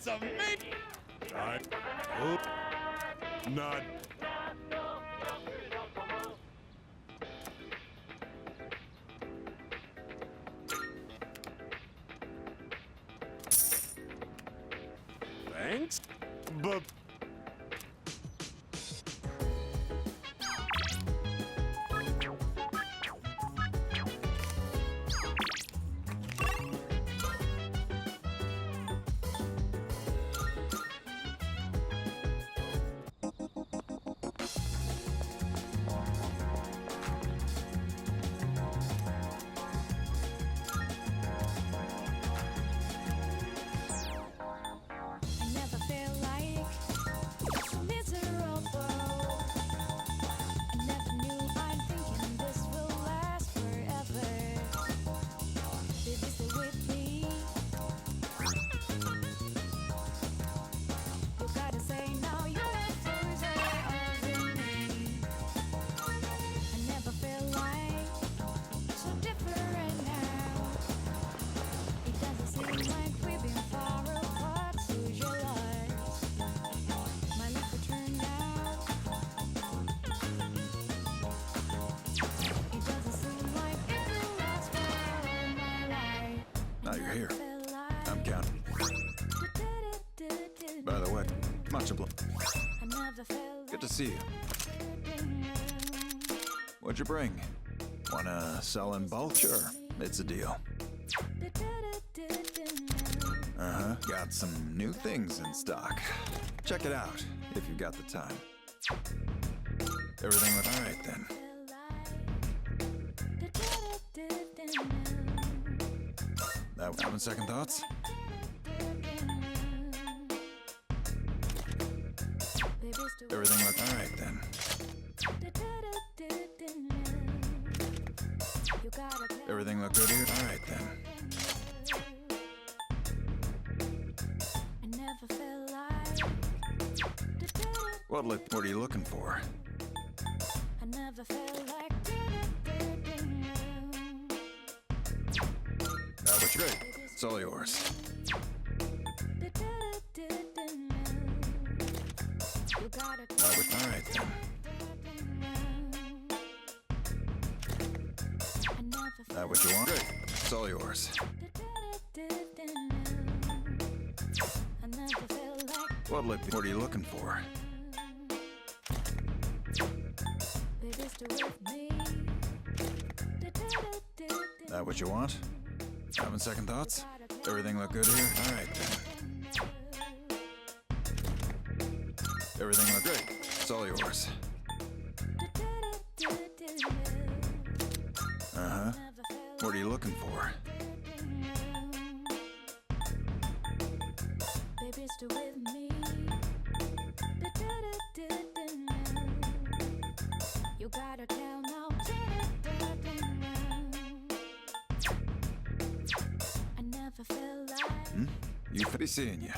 some meat! Oh, not. Thanks, but. Now you're here. I'm counting. By the way, much obliged. Good to see you. What'd you bring? Wanna sell in bulk? Sure, it's a deal. Got some new things in stock. Check it out, if you've got the time. Everything looks alright then. Having second thoughts? Everything looks alright then. Everything look good here? Alright then. What are you looking for? That was great. It's all yours. Alright then. That what you want? Great. It's all yours. What are you looking for? That what you want? Having second thoughts? Everything look good here? Alright then. Everything look great. It's all yours. What are you looking for? You be seeing you.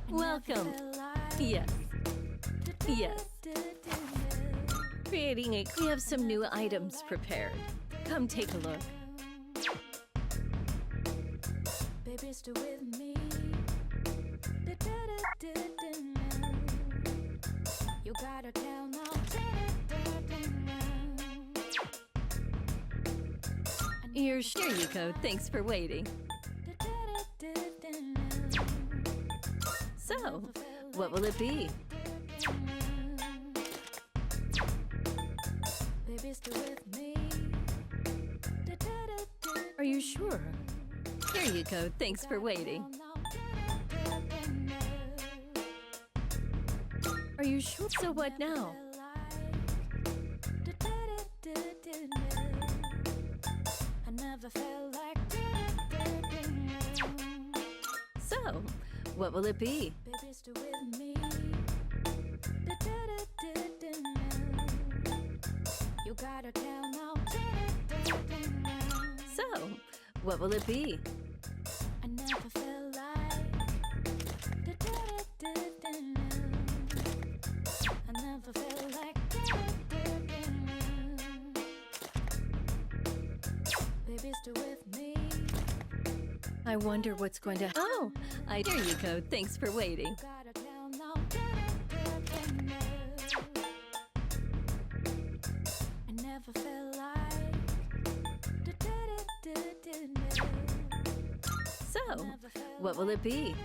Welcome. Yes. Yes. Creating a... We have some new items prepared. Come take a look. Baby, stay with me. You gotta tell now. Here you go. Thanks for waiting. So, what will it be? Are you sure? Here you go. Thanks for waiting. Are you sure? So what now? I never felt like So, what will it be? baby, stay with me. You gotta tell now. So, what will it be? I never felt like I never felt like baby, stay with me. I wonder what's going to... Oh, there you go. Thanks for waiting. Gotta tell now. I never felt like So, what will it be?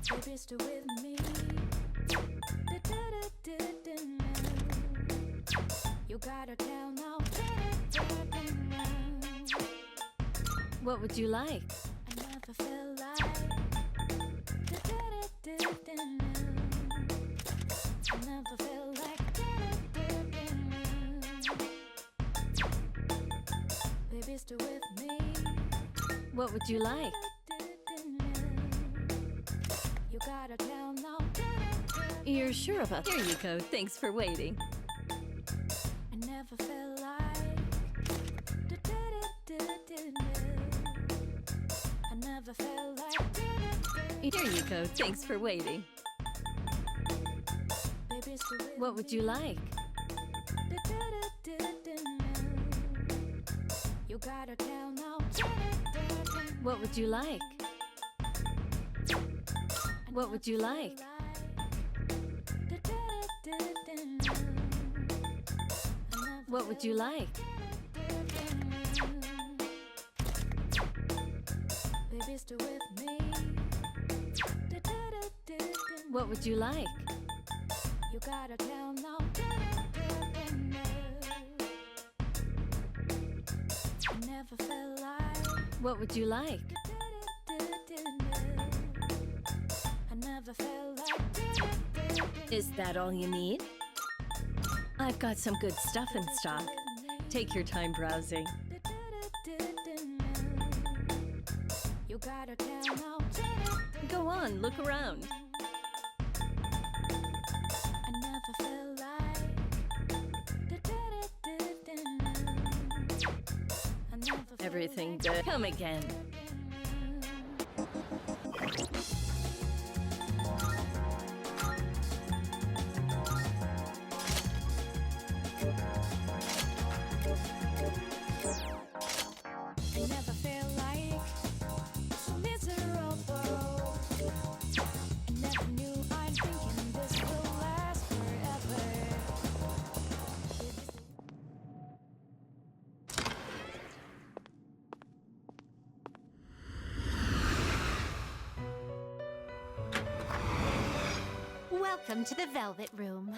Baby, stay with me. You gotta tell now. What would you like? I never felt like I never felt like baby, stay with me. What would you like? You gotta tell now. You're sure about... There you go. Thanks for waiting. I never felt like I never felt like There you go. Thanks for waiting. baby, stay with What would you like? You gotta tell now. What would you like? What would you like? What would you like? Baby, stay with me. What would you like? You gotta tell now. I never felt like What would you like? I never felt like Is that all you need? I've got some good stuff in stock. Take your time browsing. you gotta tell now. Go on, look around. I never felt like I never felt Everything like good. Come again. I never felt like so miserable. I never knew I'm thinking this will last forever. Welcome to the Velvet Room.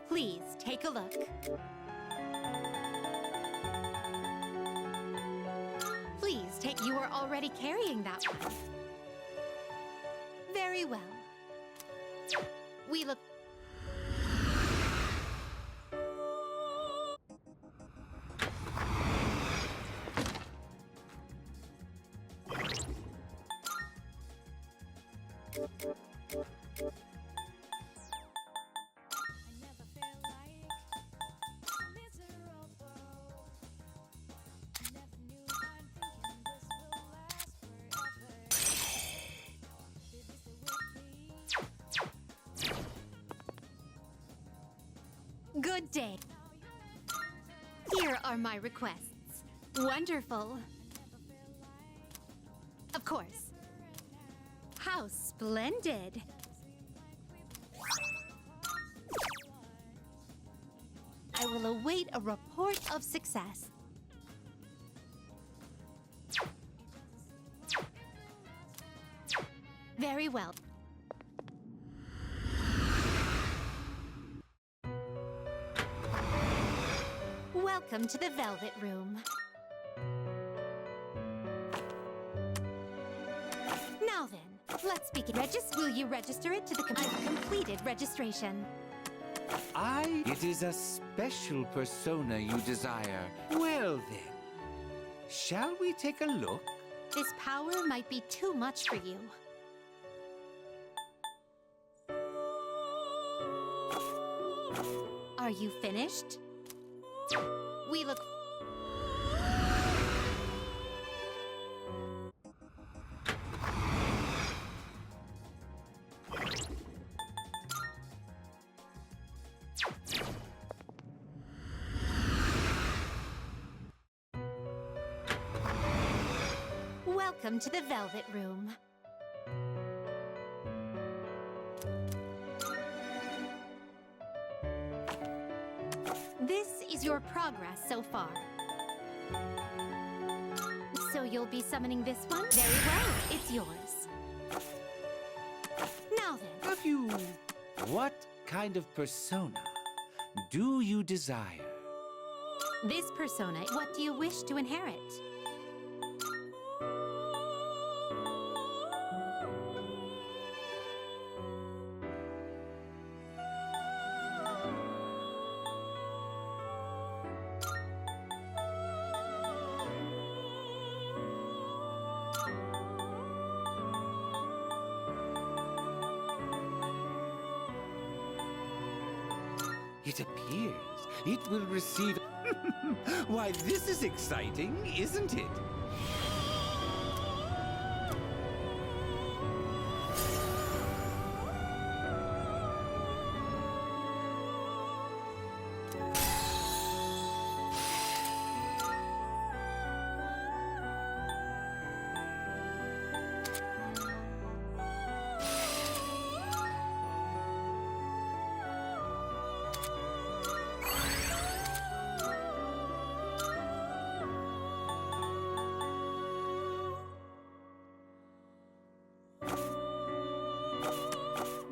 Please take a look. Please take... You are already carrying that one. Very well. We look... I never felt like so miserable. I never knew I'm thinking this will last forever. Baby, stay with me. Good day. Here are my requests. Wonderful. Of course. How splendid. I will await a report of success. Very well. Welcome to the Velvet Room. Let's begin. Will you register it to the I've completed registration. It is a special persona you desire. Well then, shall we take a look? This power might be too much for you. Are you finished? We look... Welcome to the Velvet Room. This is your progress so far. So you'll be summoning this one? Very well, it's yours. Now then. Have you... What kind of persona do you desire? This persona, what do you wish to inherit? It appears it will receive... Why, this is exciting, isn't it?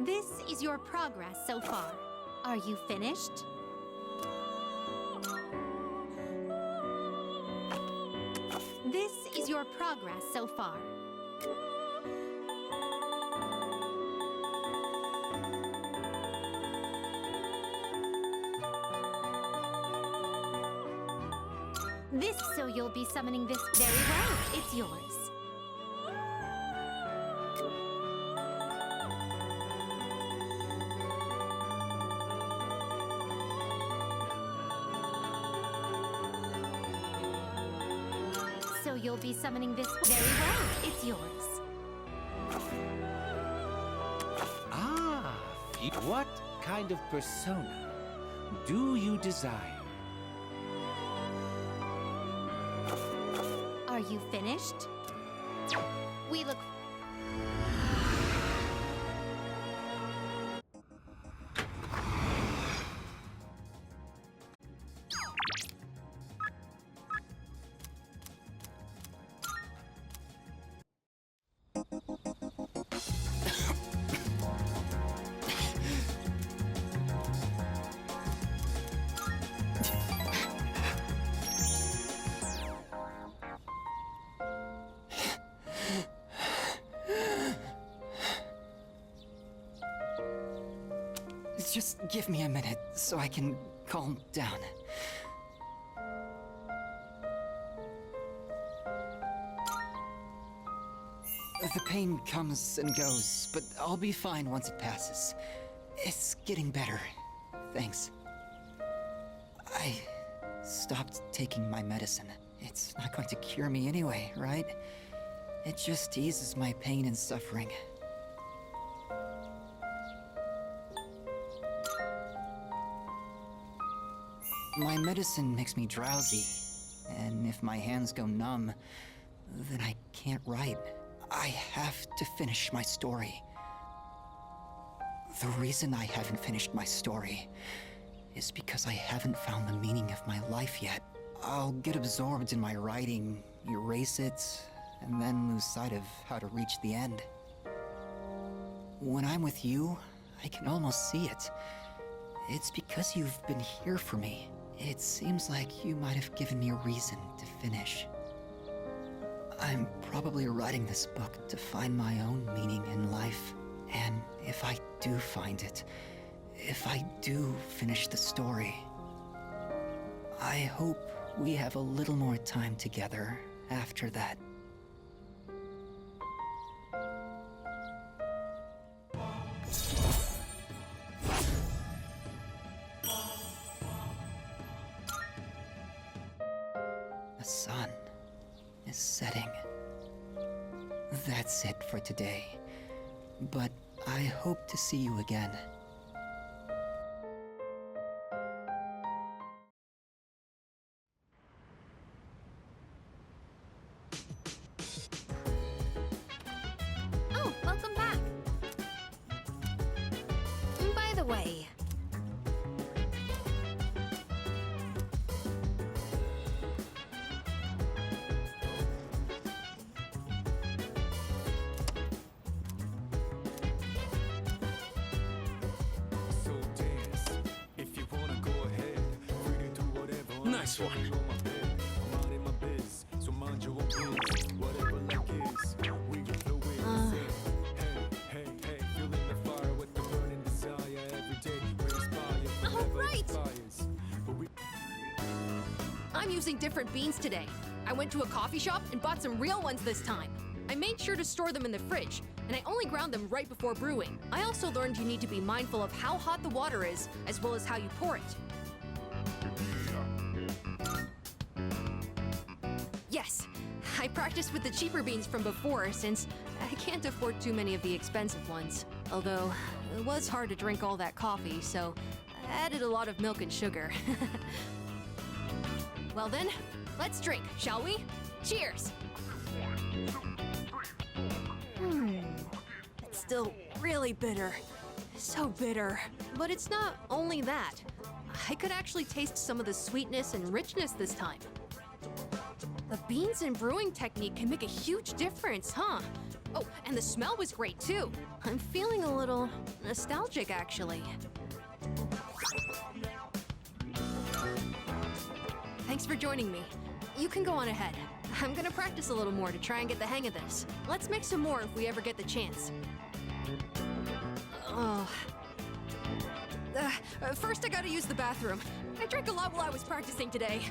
This is your progress so far. Are you finished? This is your progress so far. So you'll be summoning this. Very well, it's yours. So you'll be summoning this. Very well, it's yours. Ah, what kind of persona do you desire? Are you finished? We look... Just give me a minute so I can calm down. The pain comes and goes, but I'll be fine once it passes. It's getting better. Thanks. I stopped taking my medicine. It's not going to cure me anyway, right? It just eases my pain and suffering. My medicine makes me drowsy, and if my hands go numb, then I can't write. I have to finish my story. The reason I haven't finished my story is because I haven't found the meaning of my life yet. I'll get absorbed in my writing, erase it, and then lose sight of how to reach the end. When I'm with you, I can almost see it. It's because you've been here for me. It seems like you might have given me a reason to finish. I'm probably writing this book to find my own meaning in life. And if I do find it, if I do finish the story, I hope we have a little more time together after that. The sun is setting. That's it for today. But I hope to see you again. Oh, welcome back. By the way, So dance. If you wanna go ahead, free to do whatever. Nice one. I'm on my bed. I'm out in my biz. So mind your own biz. Whatever luck is, we can throw it and say, hey, hey, hey. Feeling the fire with the burning desire every day. We inspire forever right. expires. But we I'm using different beans today. I went to a coffee shop and bought some real ones this time. I made sure to store them in the fridge, and I only ground them right before brewing. I also learned you need to be mindful of how hot the water is, as well as how you pour it. Yes, I practiced with the cheaper beans from before, since I can't afford too many of the expensive ones. Although, it was hard to drink all that coffee, so I added a lot of milk and sugar. Well then, let's drink, shall we? Cheers! It's still really bitter. So bitter. But it's not only that. I could actually taste some of the sweetness and richness this time. The beans and brewing technique can make a huge difference, huh? Oh, and the smell was great too. I'm feeling a little nostalgic, actually. Thanks for joining me. You can go on ahead. I'm gonna practice a little more to try and get the hang of this. Let's make some more if we ever get the chance. First I gotta use the bathroom. I drank a lot while I was practicing today.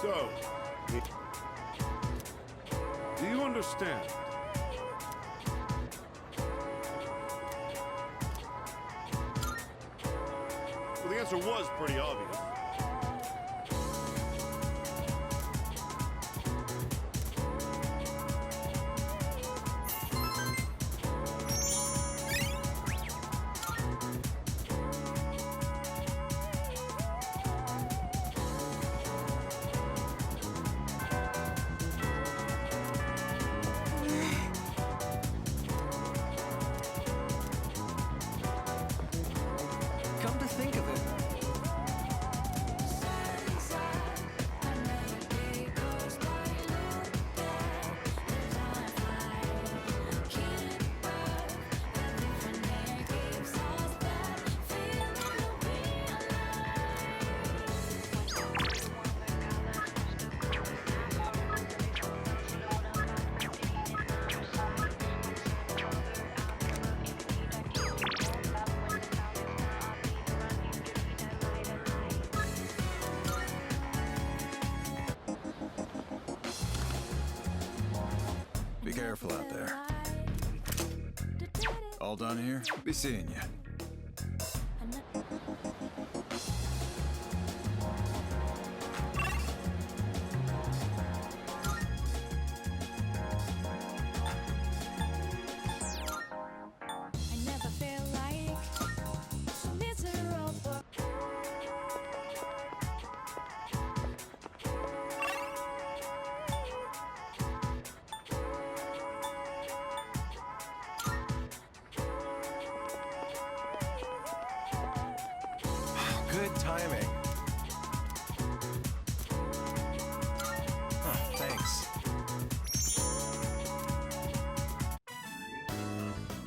So, do you understand? Well, the answer was pretty obvious. Come to think of it, Be careful out there. All done here? Be seeing you. I never feel like so miserable. Good timing. Thanks.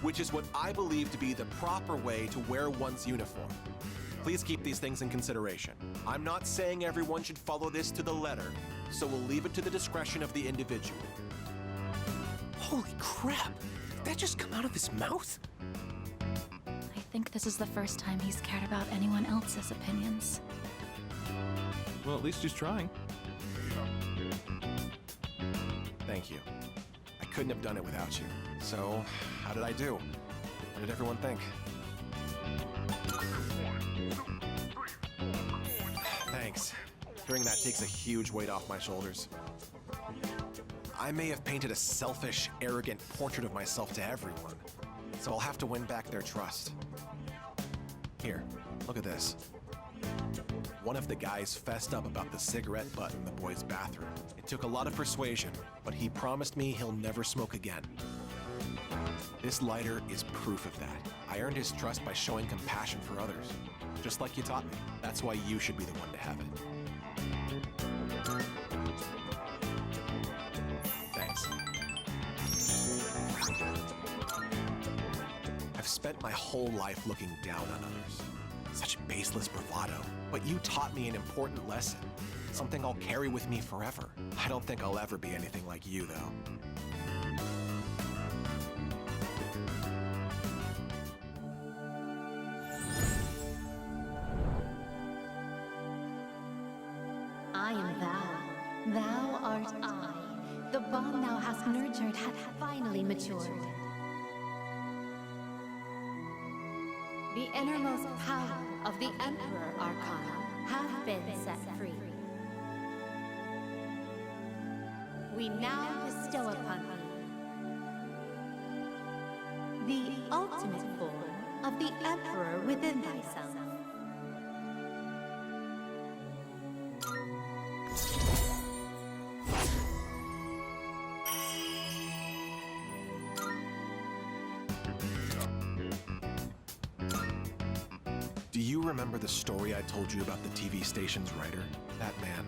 which is what I believe to be the proper way to wear one's uniform. Please keep these things in consideration. I'm not saying everyone should follow this to the letter, so we'll leave it to the discretion of the individual. Holy crap! Did that just come out of his mouth? I think this is the first time he's cared about anyone else's opinions. Well, at least he's trying. Thank you. I couldn't have done it without you. So, how did I do? What did everyone think? Thanks. Hearing that takes a huge weight off my shoulders. I may have painted a selfish, arrogant portrait of myself to everyone, so I'll have to win back their trust. Here, look at this. One of the guys fessed up about the cigarette butt in the boys' bathroom. It took a lot of persuasion, but he promised me he'll never smoke again. This lighter is proof of that. I earned his trust by showing compassion for others, just like you taught me. That's why you should be the one to have it. Thanks. I've spent my whole life looking down on others. Such baseless bravado. But you taught me an important lesson. Something I'll carry with me forever. I don't think I'll ever be anything like you, though. I am thou. Thou art I. The bond thou hast nurtured hath finally matured. The innermost power of the Emperor Arcana hath been set free. We now bestow upon thee the ultimate form of the Emperor within thyself. Do you remember the story I told you about the TV station's writer? That man.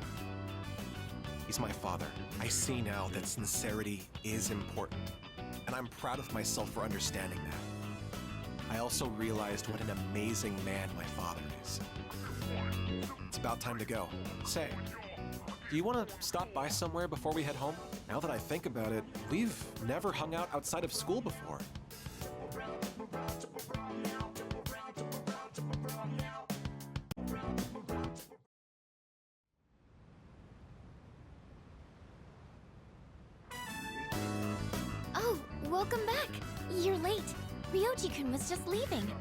He's my father. I see now that sincerity is important, and I'm proud of myself for understanding that. I also realized what an amazing man my father is. It's about time to go. Say, do you want to stop by somewhere before we head home? Now that I think about it, we've never hung out outside of school before. Oh, welcome back. You're late. Ryoji-kun was just leaving.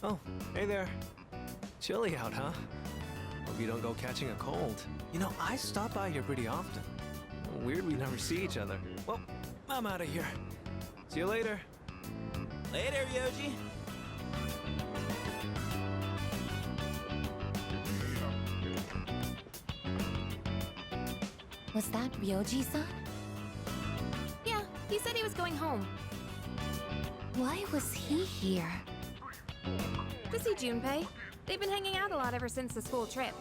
Oh, hey there. Chilly out, huh? Hope you don't go catching a cold. You know, I stop by here pretty often. Weird we never see each other. Well, I'm out of here. See you later. Later, Ryoji. Was that Ryoji-san? Yeah, he said he was going home. Why was he here? To see Junpei. They've been hanging out a lot ever since the school trip.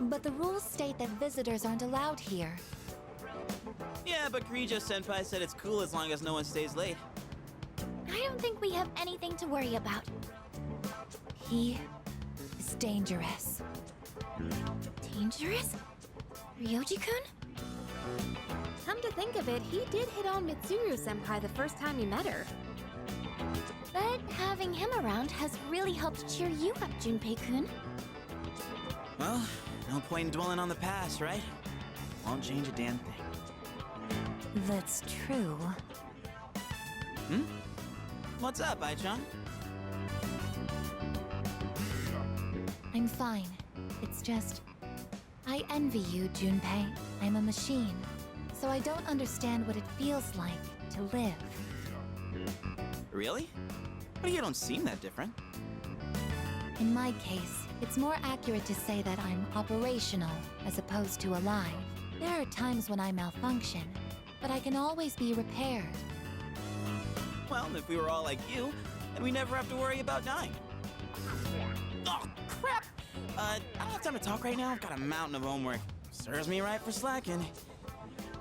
But the rules state that visitors aren't allowed here. Yeah, but Kirijo-senpai said it's cool as long as no one stays late. I don't think we have anything to worry about. He is dangerous. Dangerous? Ryoji-kun? Come to think of it, he did hit on Mitsuru-senpai the first time he met her. But having him around has really helped cheer you up, Junpei-kun. Well, no point in dwelling on the past, right? Won't change a damn thing. That's true. What's up, Ai-chan? I'm fine. It's just... I envy you, Junpei. I'm a machine, so I don't understand what it feels like to live. Really? But you don't seem that different. In my case, it's more accurate to say that I'm operational as opposed to alive. There are times when I malfunction, but I can always be repaired. Well, if we were all like you, then we never have to worry about dying. Oh, crap! I don't have time to talk right now. I've got a mountain of homework. Serves me right for slacking.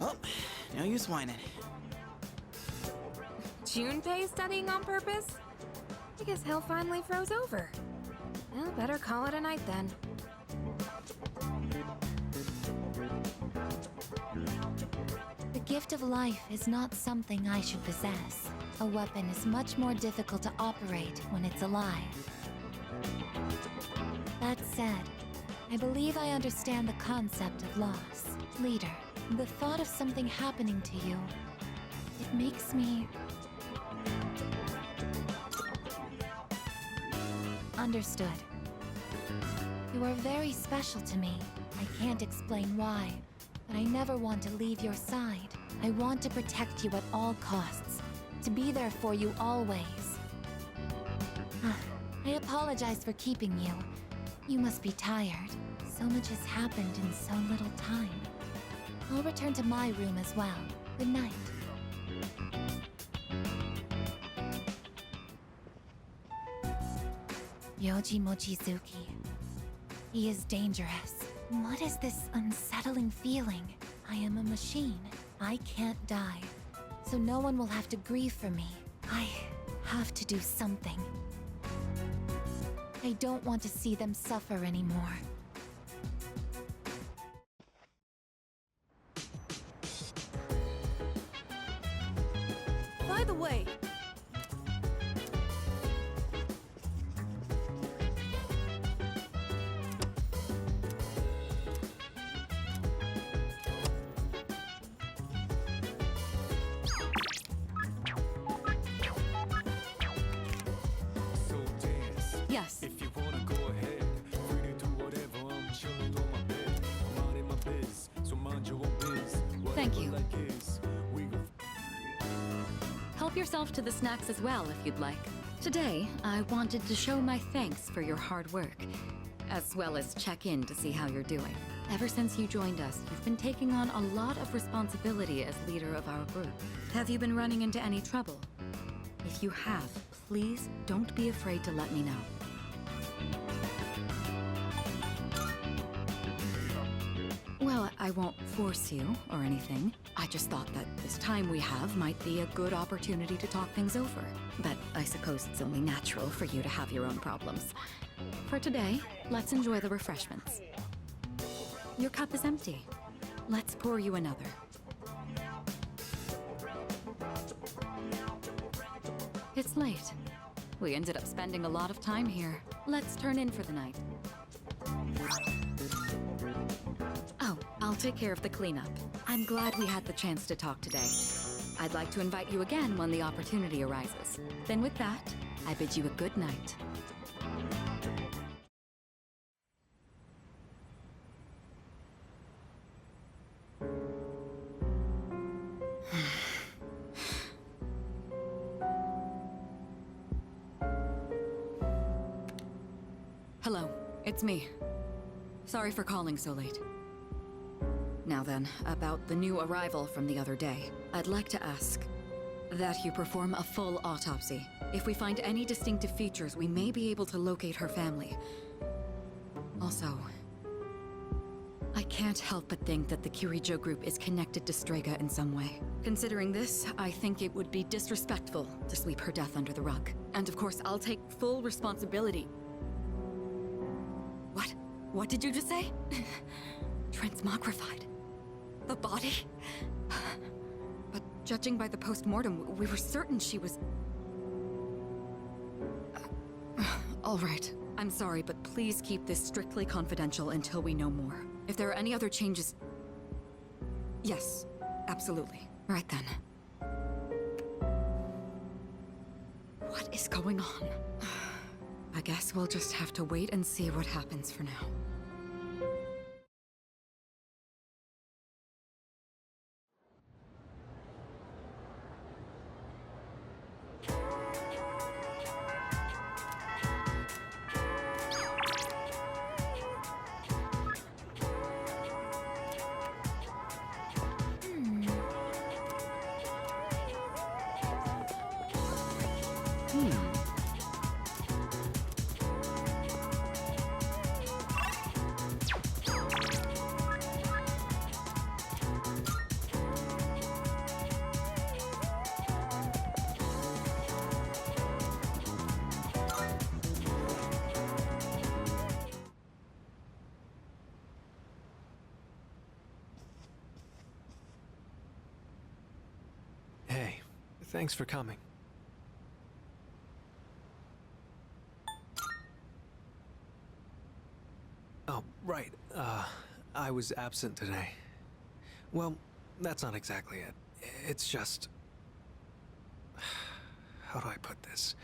Well, no use whining. Junpei studying on purpose? I guess hell finally froze over. Well, better call it a night then. The gift of life is not something I should possess. A weapon is much more difficult to operate when it's alive. That said, I believe I understand the concept of loss. Leader, the thought of something happening to you, it makes me... Understood. You are very special to me. I can't explain why, but I never want to leave your side. I want to protect you at all costs, to be there for you always. I apologize for keeping you. You must be tired. So much has happened in so little time. I'll return to my room as well. Good night. Yoji Mochizuki. He is dangerous. What is this unsettling feeling? I am a machine. I can't die. So no one will have to grieve for me. I have to do something. I don't want to see them suffer anymore. By the way, So dance. Yes. If you wanna go ahead, free to do whatever. I'm chilling on my bed. I'm minding my biz, so mind your own biz. Thank you. Whatever like is, we go. Help yourself to the snacks as well if you'd like. Today, I wanted to show my thanks for your hard work, as well as check in to see how you're doing. Ever since you joined us, you've been taking on a lot of responsibility as leader of our group. Have you been running into any trouble? If you have, please don't be afraid to let me know. Well, I won't force you or anything. I just thought that this time we have might be a good opportunity to talk things over. But I suppose it's only natural for you to have your own problems. For today, let's enjoy the refreshments. Your cup is empty. Let's pour you another. It's late. We ended up spending a lot of time here. Let's turn in for the night. Oh, I'll take care of the cleanup. I'm glad we had the chance to talk today. I'd like to invite you again when the opportunity arises. Then with that, I bid you a good night. Hello, it's me. Sorry for calling so late. Now then, about the new arrival from the other day. I'd like to ask that you perform a full autopsy. If we find any distinctive features, we may be able to locate her family. Also, I can't help but think that the Kirijo group is connected to Strega in some way. Considering this, I think it would be disrespectful to sweep her death under the rug. And of course, I'll take full responsibility. What? What did you just say? Transmogrified. The body? But judging by the post-mortem, we were certain she was... All right. I'm sorry, but please keep this strictly confidential until we know more. If there are any other changes... Yes, absolutely. Right then. What is going on? I guess we'll just have to wait and see what happens for now. Hey, thanks for coming. Oh, right. I was absent today. Well, that's not exactly it. It's just... How do I put this?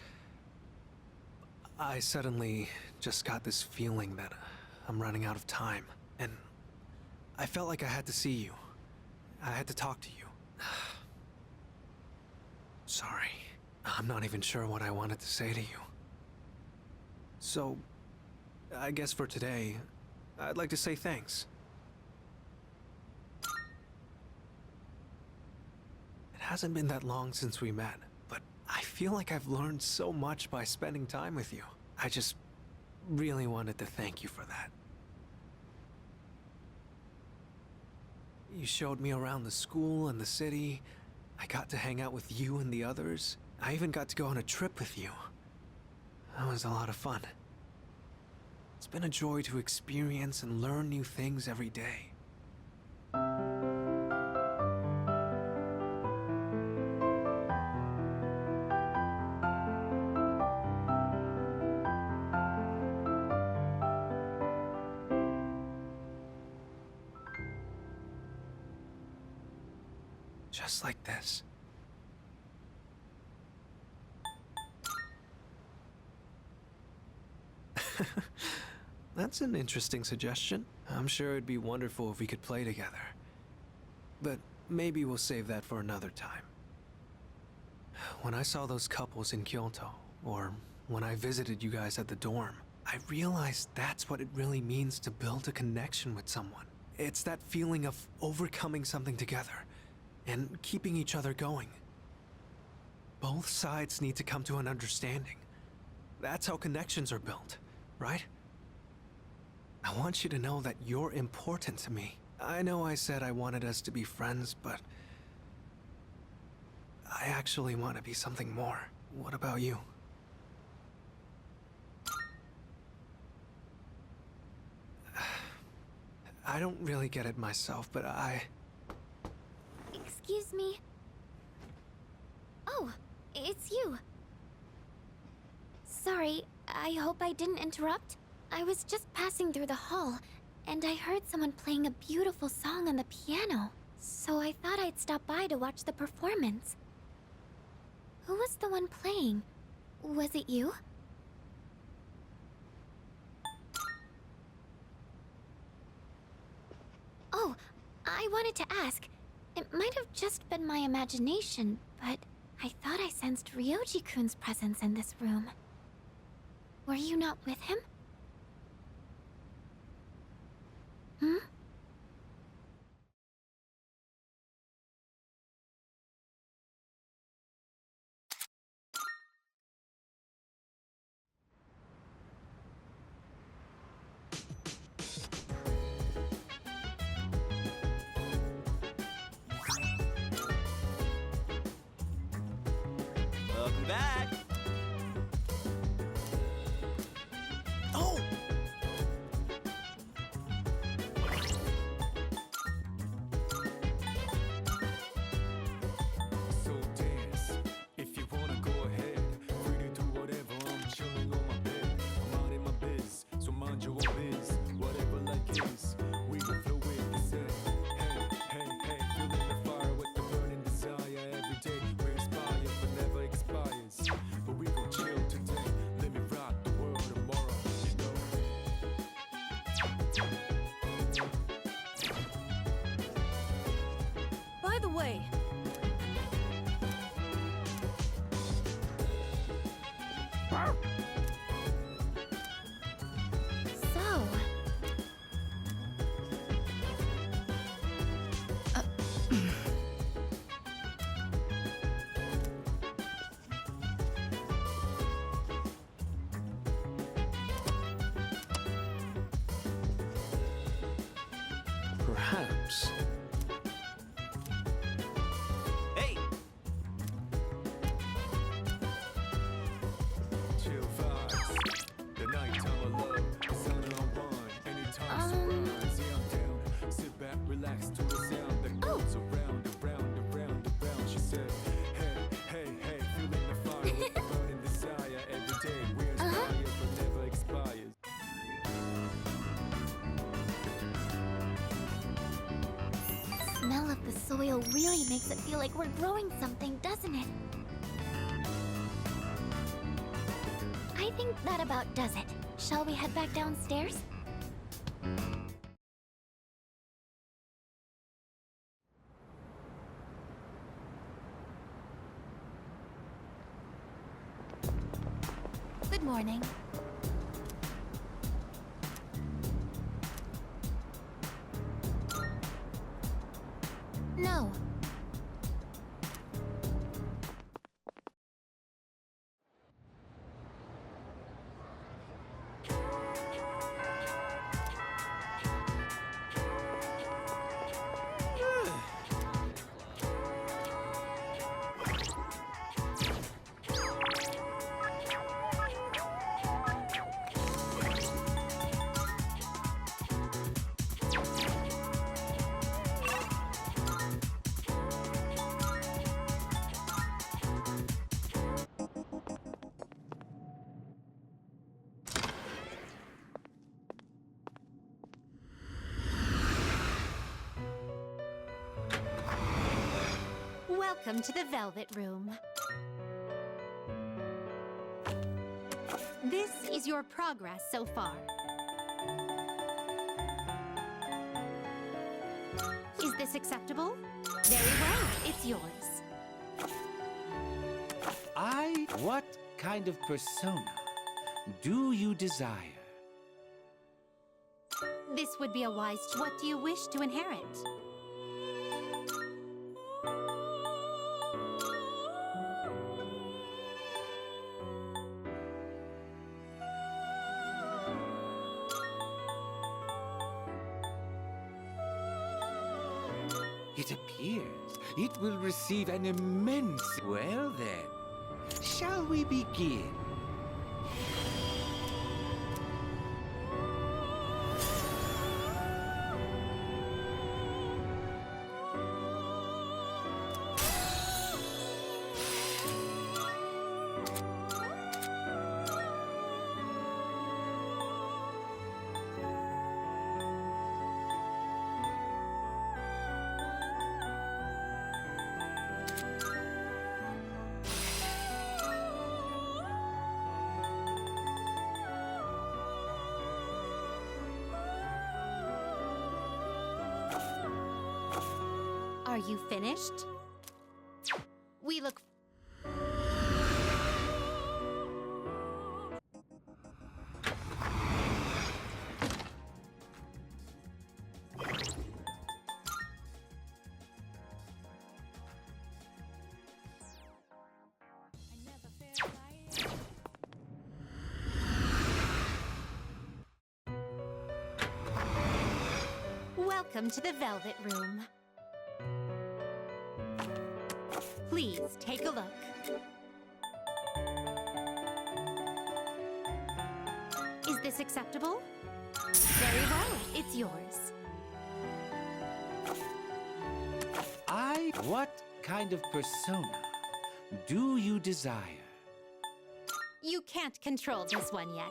I suddenly just got this feeling that I'm running out of time, and I felt like I had to see you. I had to talk to you. Sorry. I'm not even sure what I wanted to say to you. So, I guess for today, I'd like to say thanks. It hasn't been that long since we met, but I feel like I've learned so much by spending time with you. I just really wanted to thank you for that. You showed me around the school and the city. I got to hang out with you and the others. I even got to go on a trip with you. That was a lot of fun. It's been a joy to experience and learn new things every day. Just like this. That's an interesting suggestion. I'm sure it'd be wonderful if we could play together. But maybe we'll save that for another time. When I saw those couples in Kyoto, or when I visited you guys at the dorm, I realized that's what it really means to build a connection with someone. It's that feeling of overcoming something together and keeping each other going. Both sides need to come to an understanding. That's how connections are built, right? I want you to know that you're important to me. I know I said I wanted us to be friends, but I actually want to be something more. What about you? I don't really get it myself, but Excuse me? Oh, it's you. Sorry, I hope I didn't interrupt. I was just passing through the hall, and I heard someone playing a beautiful song on the piano. So I thought I'd stop by to watch the performance. Who was the one playing? Was it you? Oh, I wanted to ask. It might have just been my imagination, but I thought I sensed Ryoji-kun's presence in this room. Were you not with him? Hmm? Welcome back. Oh! So dance, if you wanna go ahead. Free to do whatever, I'm chilling on my bed. I'm minding my biz, so mind your own biz. Whatever like is, we gon' flow with the set. Hey, hey, hey, feeling the fire with the burning desire. Every day we inspire, but never expires. But we gon' chill today, let me rock the world tomorrow, you know. By the way, So... perhaps. Hey! Chill vibes, the nighttime of love, the sun unwind, anytime sunrise, yeah I'm down. Sit back, relax to the sound that goes around, around, around, around. She said, with the burning desire every day. We inspire but never expires. Smell of the soil really makes it feel like we're growing something, doesn't it? I think that about does it. Shall we head back downstairs? Good morning. No. Welcome to the Velvet Room. This is your progress so far. Is this acceptable? Very well, it's yours. What kind of persona do you desire? This would be a wise... What do you wish to inherit? It appears it will receive an immense... Well then, shall we begin? Are you finished? We look... Welcome to the Velvet Room. Please take a look. Is this acceptable? Very well, it's yours. What kind of persona do you desire? You can't control this one yet.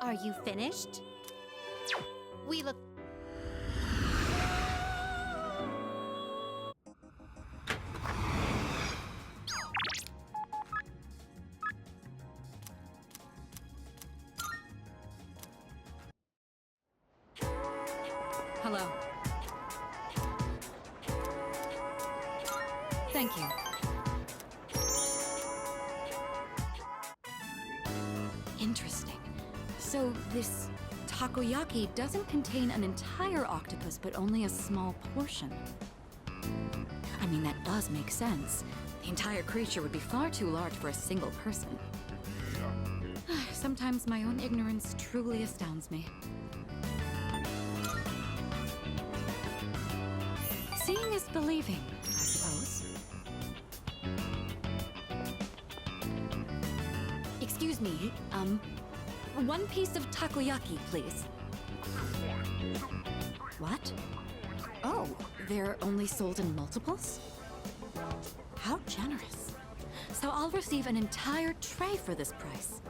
Are you finished? We look... Hello. Thank you. Interesting. So this takoyaki doesn't contain an entire octopus, but only a small portion. I mean, that does make sense. The entire creature would be far too large for a single person. Sometimes my own ignorance truly astounds me. Seeing is believing, I suppose. Excuse me, one piece of takoyaki, please. What? Oh, they're only sold in multiples? How generous. So I'll receive an entire tray for this price.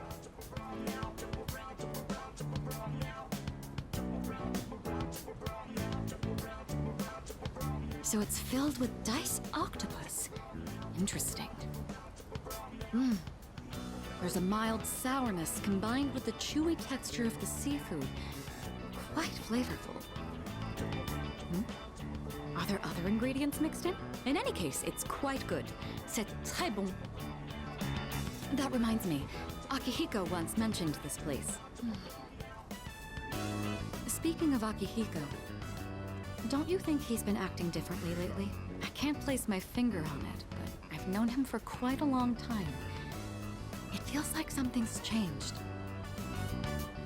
So it's filled with diced octopus. Interesting. There's a mild sourness combined with the chewy texture of the seafood. Quite flavorful. Are there other ingredients mixed in? In any case, it's quite good. C'est très bon. That reminds me, Akihiko once mentioned this place. Speaking of Akihiko, don't you think he's been acting differently lately? I can't place my finger on it, but I've known him for quite a long time. It feels like something's changed.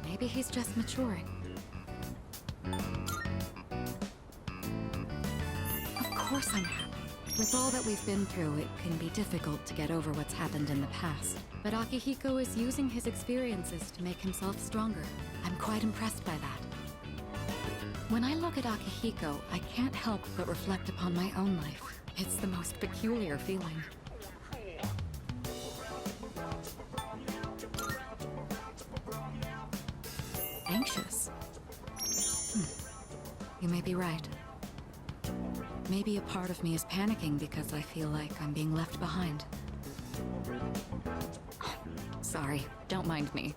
Maybe he's just maturing. Of course I'm happy. With all that we've been through, it can be difficult to get over what's happened in the past. But Akihiko is using his experiences to make himself stronger. I'm quite impressed by that. When I look at Akihiko, I can't help but reflect upon my own life. It's the most peculiar feeling. Anxious? You may be right. Maybe a part of me is panicking because I feel like I'm being left behind. Sorry, don't mind me.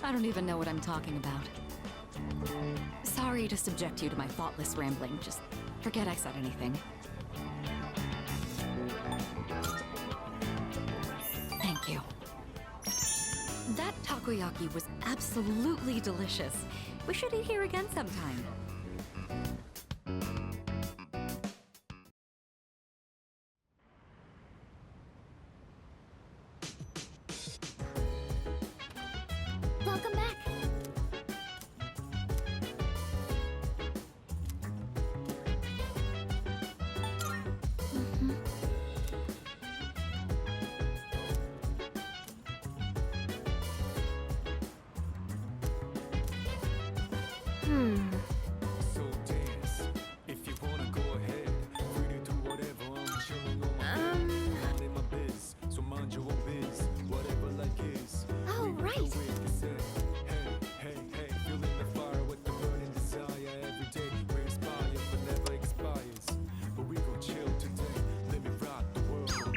I don't even know what I'm talking about. Sorry to subject you to my thoughtless rambling. Just forget I said anything. Thank you. That takoyaki was absolutely delicious. We should eat here again sometime. Welcome back. So dance. If you wanna go ahead, free to do whatever. I'm chilling on my bed. I'm in my biz, so mind your own biz. Whatever like is. Oh, We right. will do it, they say. Hey, hey, hey, feeling the fire with the burning desire every day. We inspire, but never expires. But we gon' chill today. Let me rock the world tomorrow.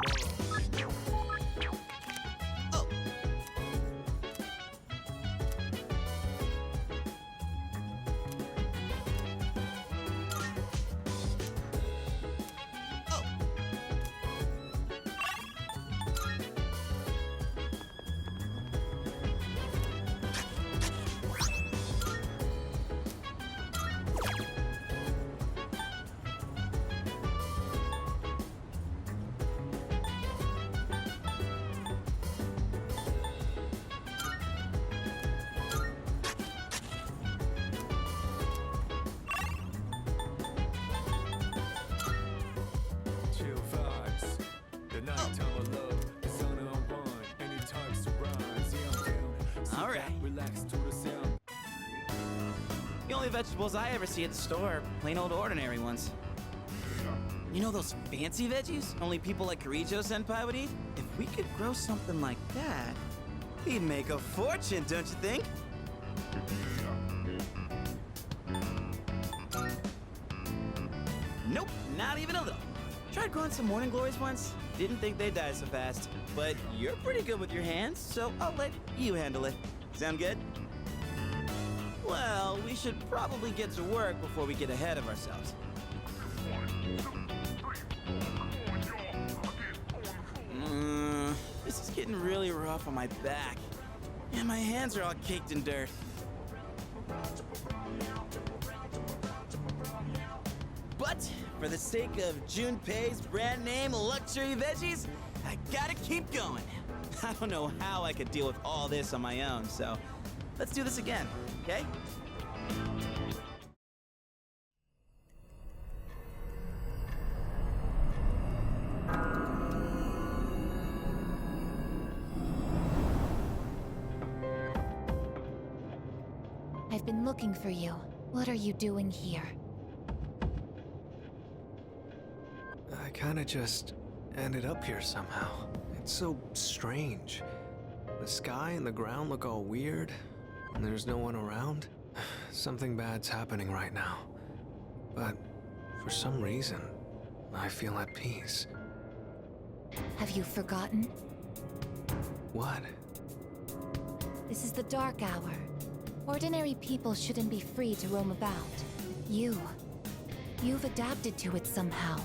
Chill vibes. The nighttime of love. The sun unwind. Any types of rise. Yeah, I'm down. Sit All back, right. relax to the sound. The only vegetables I ever see at the store are plain old ordinary ones. You know those fancy veggies only people like Kirijo-senpai would eat? If we could grow something like that, we'd make a fortune, don't you think? Nope, not even a little. Tried growing some morning glories once. Didn't think they'd die so fast. But you're pretty good with your hands, so I'll let you handle it. Sound good? Well, we should probably get to work before we get ahead of ourselves. This is getting really rough on my back. And my hands are all caked in dirt. But for the sake of Junpei's brand name luxury veggies, I gotta keep going. I don't know how I could deal with all this on my own, so let's do this again, okay? been looking for you. What are you doing here? I kinda just ended up here somehow. It's so strange. The sky and the ground look all weird, and there's no one around. Something bad's happening right now. But for some reason, I feel at peace. Have you forgotten? What? This is the dark hour. Ordinary people shouldn't be free to roam about. You've adapted to it somehow.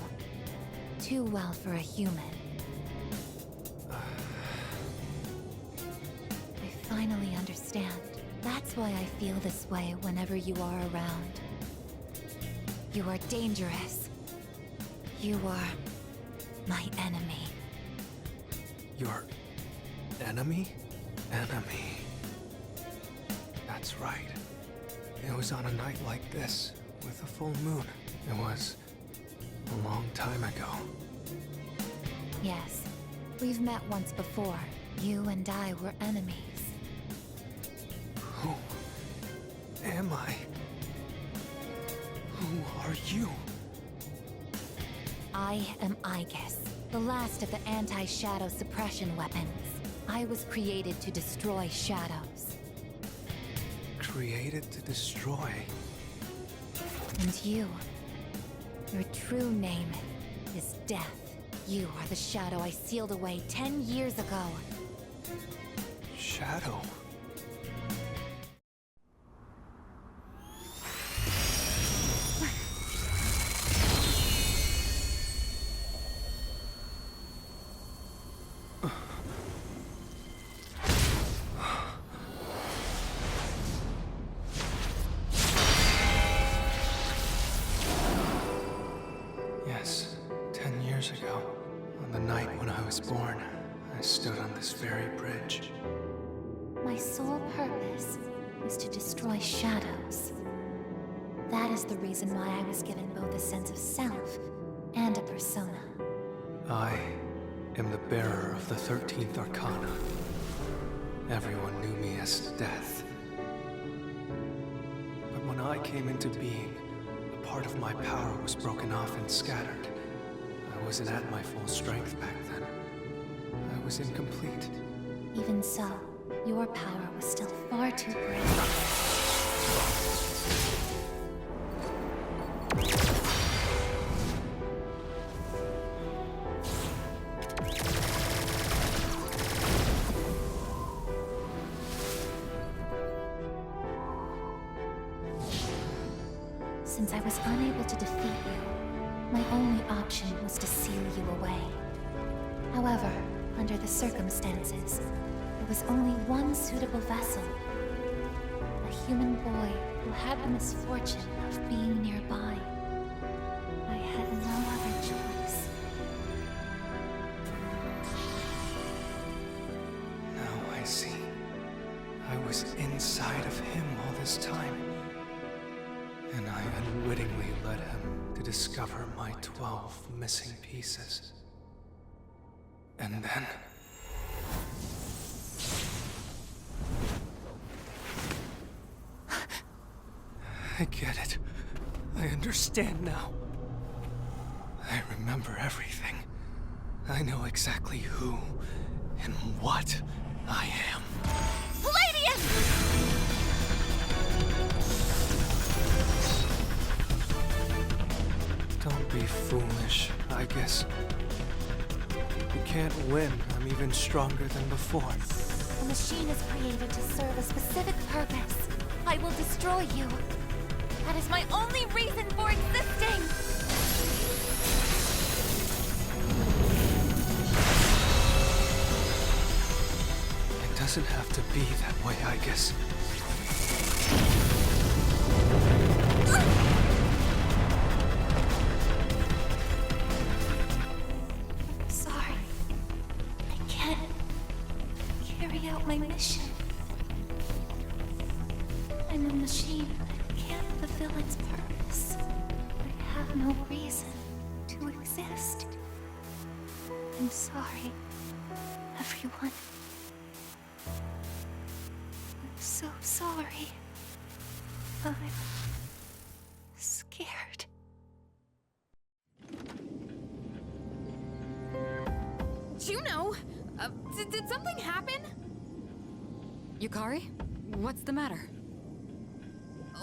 Too well for a human. I finally understand. That's why I feel this way whenever you are around. You are dangerous. You are my enemy. Your enemy? Enemy. That's right. It was on a night like this, with a full moon. It was a long time ago. Yes, we've met once before. You and I were enemies. Who am I? Who are you? I am Aegis, the last of the anti-shadow suppression weapons. I was created to destroy shadows. Created to destroy? And you, your true name is Death. You are the shadow I sealed away 10 years ago. Shadow? Yes, 10 years ago, on the night when I was born, I stood on this very bridge. My sole purpose is to destroy shadows. That is the reason why I was given both a sense of self and a persona. I am the bearer of the 13th Arcana. Everyone knew me as Death. But when I came into being, a part of my power was broken off and scattered. I wasn't at my full strength back then. I was incomplete. Even so, your power was still far too great. Since I was unable to defeat you, my only option was to seal you away. However, under the circumstances, there was only one suitable vessel. A human boy who had the misfortune of being nearby. I had no other choice. Now I see. I was inside of him all this time. And I unwittingly led him to discover my 12 missing pieces. And then... I get it. I understand now. I remember everything. I know exactly who and what I am. Don't be foolish, I guess. You can't win. I'm even stronger than before. The machine is created to serve a specific purpose. I will destroy you. That is my only reason for existing! It doesn't have to be that way, I guess. Sorry. I can't carry out my mission. I'm a machine that can't fulfill its purpose. I have no reason to exist. I'm sorry, everyone. I'm so sorry. I'm scared. Juno! Did something happen? Yukari? What's the matter?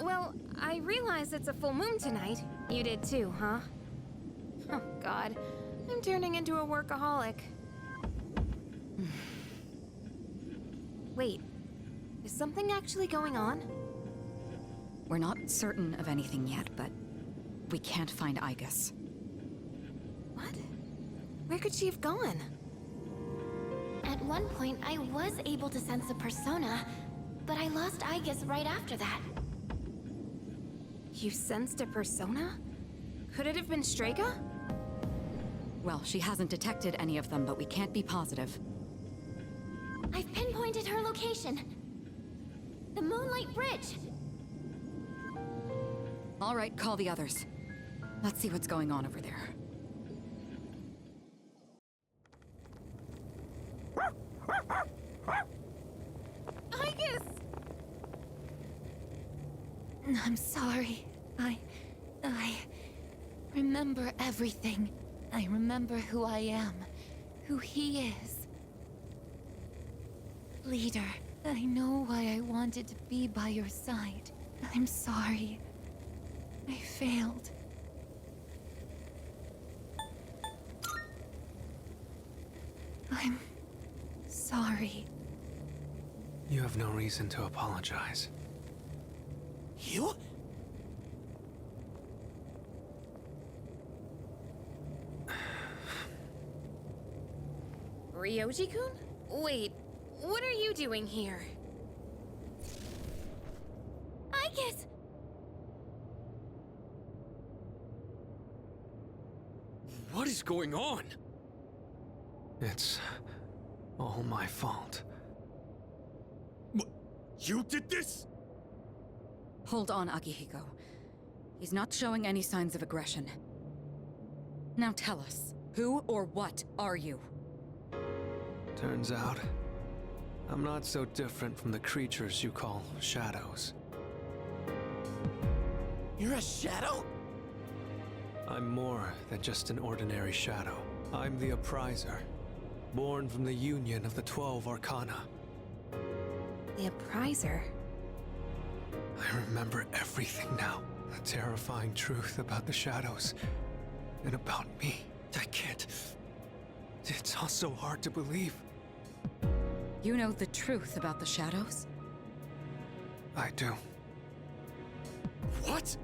Well, I realize it's a full moon tonight. You did too, huh? Oh, God. I'm turning into a workaholic. Wait. Is something actually going on? We're not certain of anything yet, but we can't find Igus. What? Where could she have gone? At one point, I was able to sense a persona, but I lost Igus right after that. You sensed a persona? Could it have been Strega? Well, she hasn't detected any of them, but we can't be positive. I've pinpointed her location. The Moonlight Bridge. All right, call the others. Let's see what's going on over there. Igus! I'm sorry. I remember everything. I remember who I am, who he is. Leader, I know why I wanted to be by your side. I'm sorry. I failed. I'm sorry. You have no reason to apologize. You? Ryoji-kun? Wait, what are you doing here? Igus! What is going on? It's all my fault. What? You did this? Hold on, Akihiko. He's not showing any signs of aggression. Now tell us, who or what are you? Turns out, I'm not so different from the creatures you call shadows. You're a shadow? I'm more than just an ordinary shadow. I'm the Appriser, born from the union of the 12 Arcana. The Appriser? I remember everything now. The terrifying truth about the shadows. And about me. I can't... It's all so hard to believe. You know the truth about the shadows? I do. What?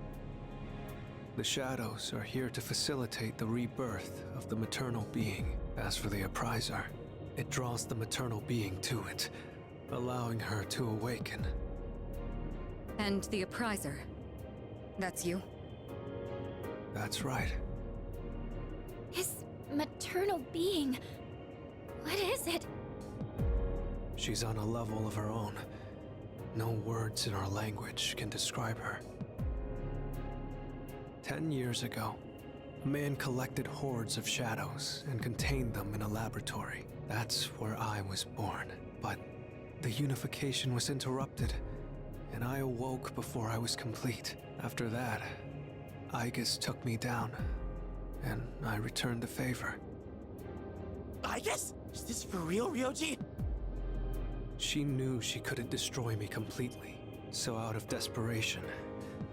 The shadows are here to facilitate the rebirth of the maternal being. As for the Appriser, it draws the maternal being to it, allowing her to awaken. And the Appriser, that's you? That's right. His maternal being. What is it? She's on a level of her own. No words in our language can describe her. 10 years ago, a man collected hordes of shadows and contained them in a laboratory. That's where I was born. But the unification was interrupted, and I awoke before I was complete. After that, Igus took me down, and I returned the favor. Igus? Is this for real, Ryoji? She knew she couldn't destroy me completely, so out of desperation,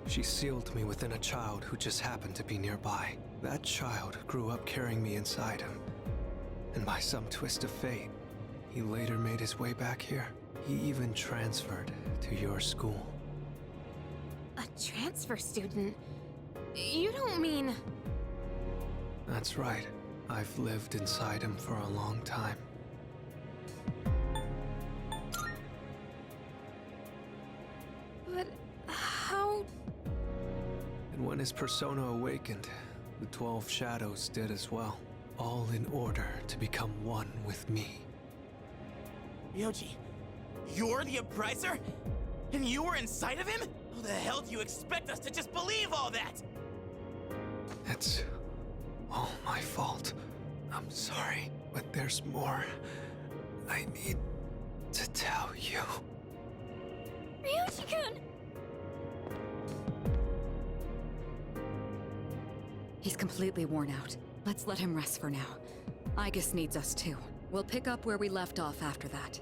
she sealed me within a child who just happened to be nearby. That child grew up carrying me inside him, and by some twist of fate, he later made his way back here. He even transferred to your school. A transfer student? You don't mean... That's right. I've lived inside him for a long time. But how... And when his persona awakened, the 12 shadows did as well. All in order to become one with me. Ryoji, you're the Appriser? And you were inside of him? How the hell do you expect us to just believe all that? It's all my fault. I'm sorry, but there's more I need to tell you. Ryoji-kun! He's completely worn out. Let's let him rest for now. Igus needs us too. We'll pick up where we left off after that.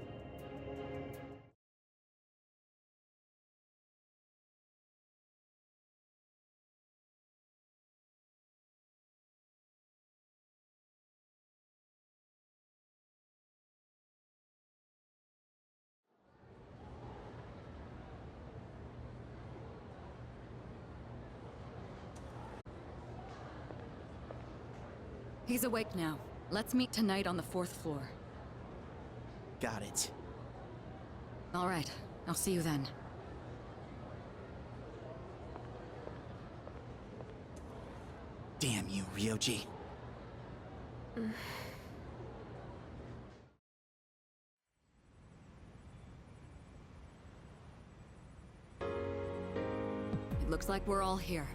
He's awake now. Let's meet tonight on the 4th floor. Got it. All right. I'll see you then. Damn you, Ryoji. It looks like we're all here.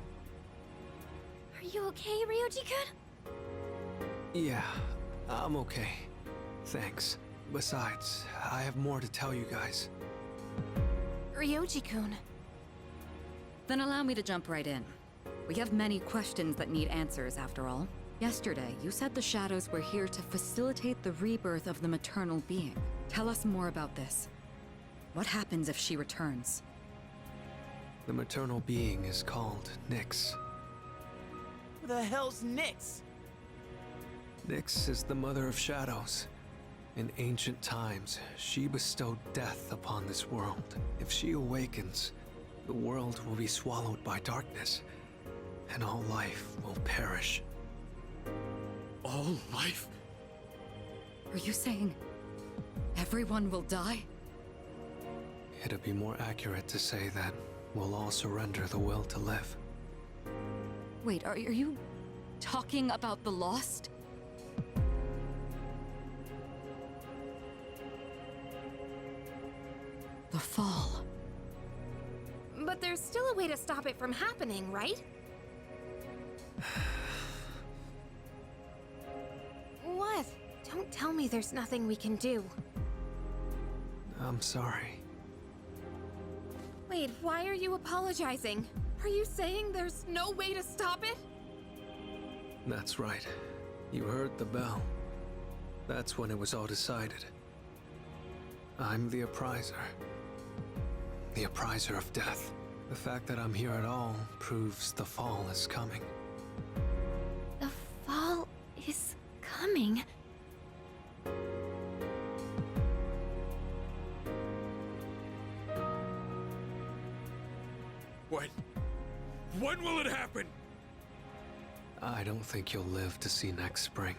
Are you okay, Ryoji-kun? Yeah, I'm okay. Thanks. Besides, I have more to tell you guys. Ryoji-kun. Then allow me to jump right in. We have many questions that need answers, after all. Yesterday, you said the Shadows were here to facilitate the rebirth of the maternal being. Tell us more about this. What happens if she returns? The maternal being is called Nyx. Who the hell's Nyx? Nyx is the mother of shadows. In ancient times, she bestowed death upon this world. If she awakens, the world will be swallowed by darkness, and all life will perish. All life? Are you saying everyone will die? It'd be more accurate to say that we'll all surrender the will to live. Wait, are you talking about the Lost? The Fall. But there's still a way to stop it from happening, right? What? Don't tell me there's nothing we can do. I'm sorry. Wait, why are you apologizing? Are you saying there's no way to stop it? That's right. You heard the bell. That's when it was all decided. I'm the appriser. The appriser of death. The fact that I'm here at all proves the fall is coming. The fall is coming. When will it happen? I don't think you'll live to see next spring.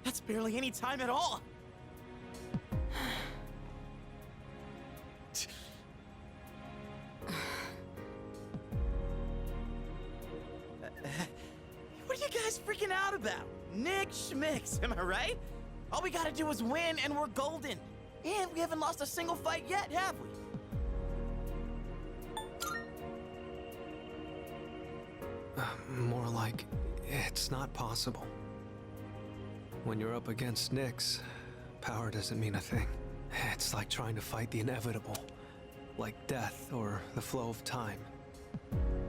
That's barely any time at all. What are you guys freaking out about? Nick Schmicks, am I right? All we gotta do is win and we're golden. And we haven't lost a single fight yet, have we? More like, it's not possible. When you're up against Nyx, power doesn't mean a thing. It's like trying to fight the inevitable, like death or the flow of time.